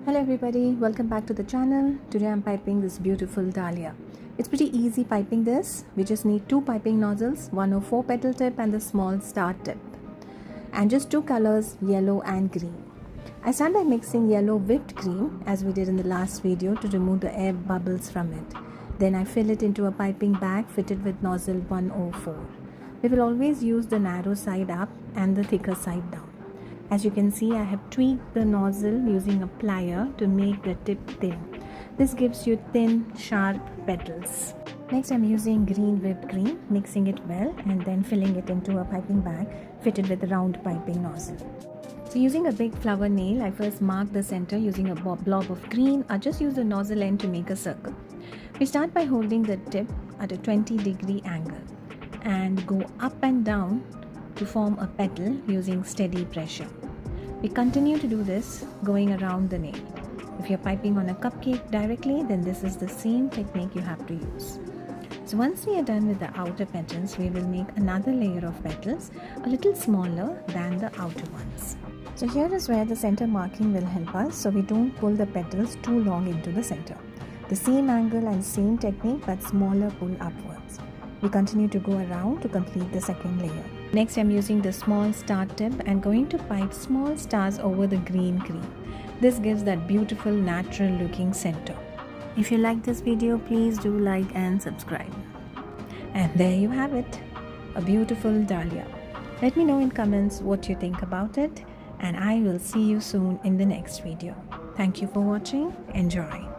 Hello everybody, welcome back to the channel. Today I'm piping this beautiful dahlia. It's pretty easy piping this. We just need two piping nozzles, one 04 petal tip and the small star tip. And just two colors, yellow and green. I start by mixing yellow whipped cream as we did in the last video to remove the air bubbles from it. Then I fill it into a piping bag fitted with nozzle 104. We will always use the narrow side up and the thicker side down. As you can see, I have tweaked the nozzle using a plier to make the tip thin. This gives you thin, sharp petals. Next, I'm using green whipped cream, mixing it well and then filling it into a piping bag fitted with a round piping nozzle. So using a big flower nail, I first mark the center using a blob of green or just use the nozzle end to make a circle. We start by holding the tip at a 20-degree angle and go up and down to form a petal using steady pressure. We continue to do this going around the nail. If you're piping on a cupcake directly, then this is the same technique you have to use. So once we are done with the outer petals, we will make another layer of petals a little smaller than the outer ones. So here is where the center marking will help us so we don't pull the petals too long into the center. The same angle and same technique but smaller pull upwards. We continue to go around to complete the second layer. Next, I'm using the small star tip and going to pipe small stars over the green cream. This gives that beautiful natural looking center. If you like this video, please do like and subscribe. And there you have it, a beautiful dahlia. Let me know in comments what you think about it, and I will see you soon in the next video. Thank you for watching. Enjoy.